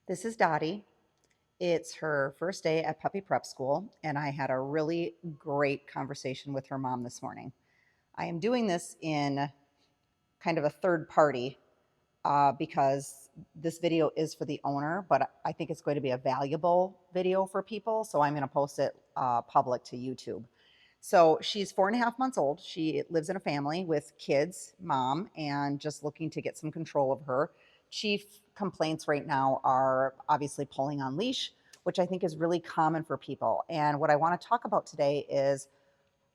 This is Dottie. It's her first day at puppy prep school, and I had a really great conversation with her mom this morning. I am doing this in kind of a third party because this video is for the owner, but I think it's going to be a valuable video for people, so I'm going to post it public to YouTube. So she's 4.5 months old. She lives in a family with kids, mom, and just looking to get some control of her. Chief complaints right now are obviously pulling on leash, which I think is really common for people. And what I want to talk about today is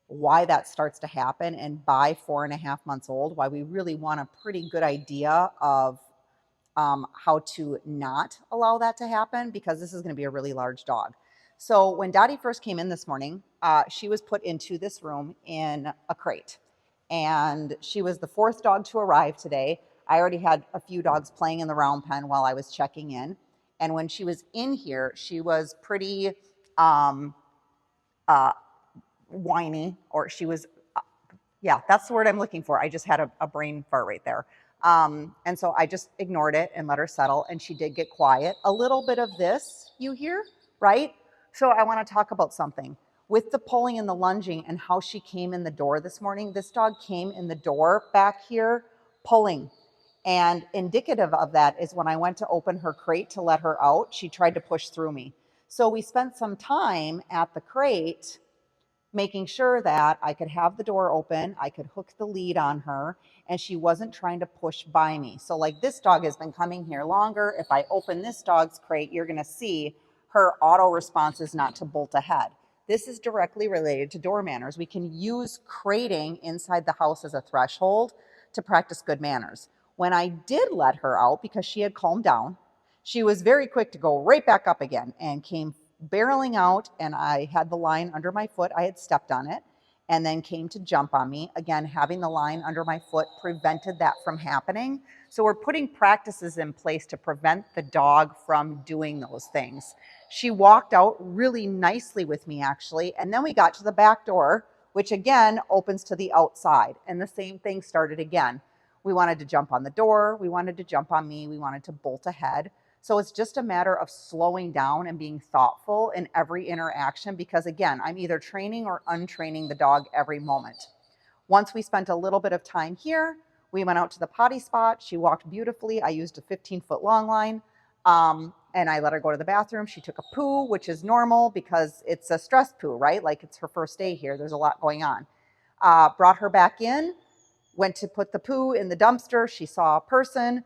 why that starts to happen, and by 4.5 months old, why we really want a pretty good idea of how to not allow that to happen, because this is going to be a really large dog. So when Dottie first came in this morning, she was put into this room in a crate, and she was the fourth dog to arrive today. I already had a few dogs playing in the round pen while I was checking in, and when she was in here, she was pretty um, uh, whiny, or she was, yeah, that's the word I'm looking for. I just had a brain fart right there. And so I just ignored it and let her settle, and she did get quiet. A little bit of this you hear, right? So I want to talk about something. With the pulling and the lunging and how she came in the door this morning, this dog came in the door back here pulling. And indicative of that is when I went to open her crate to let her out, she tried to push through me. So we spent some time at the crate making sure that I could have the door open, I could hook the lead on her, and she wasn't trying to push by me. So like this dog has been coming here longer. If I open this dog's crate, you're gonna see her auto response is not to bolt ahead. This is directly related to door manners. We can use crating inside the house as a threshold to practice good manners. When I did let her out, because she had calmed down, she was very quick to go right back up again and came barreling out, and I had the line under my foot. I had stepped on it and then came to jump on me. Again, having the line under my foot prevented that from happening. So we're putting practices in place to prevent the dog from doing those things. She walked out really nicely with me, actually, and then we got to the back door, which again opens to the outside, and the same thing started again. We wanted to jump on the door, we wanted to jump on me, we wanted to bolt ahead. So it's just a matter of slowing down and being thoughtful in every interaction, because again, I'm either training or untraining the dog every moment. Once we spent a little bit of time here, we went out to the potty spot. She walked beautifully. I used a 15-foot long line, and I let her go to the bathroom. She took a poo, which is normal because it's a stress poo, right? Like it's her first day here. There's a lot going on. Brought her back in, went to put the poo in the dumpster. She saw a person,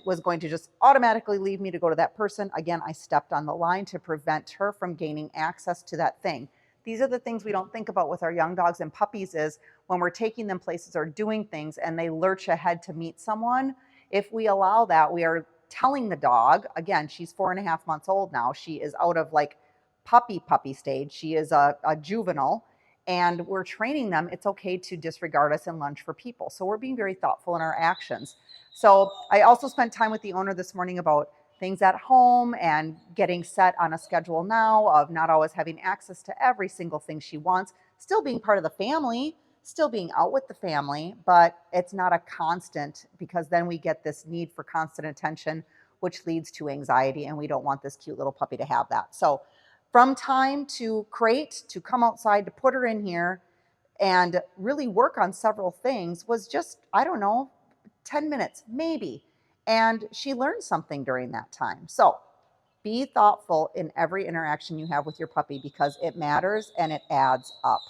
was going to just automatically leave me to go to that person. Again, I stepped on the line to prevent her from gaining access to that thing. These are the things we don't think about with our young dogs and puppies, is when we're taking them places or doing things and they lurch ahead to meet someone. If we allow that, we are telling the dog, again, she's 4.5 months old now. She is out of like puppy stage. She is a juvenile, and we're training them it's okay to disregard us and lunge for people. So we're being very thoughtful in our actions. So I also spent time with the owner this morning about things at home and getting set on a schedule now of not always having access to every single thing she wants, still being part of the family, still being out with the family, but it's not a constant, because then we get this need for constant attention, which leads to anxiety, and we don't want this cute little puppy to have that. So from time to crate to come outside to put her in here and really work on several things was just, I don't know, 10 minutes maybe. And she learned something during that time. So be thoughtful in every interaction you have with your puppy, because it matters and it adds up.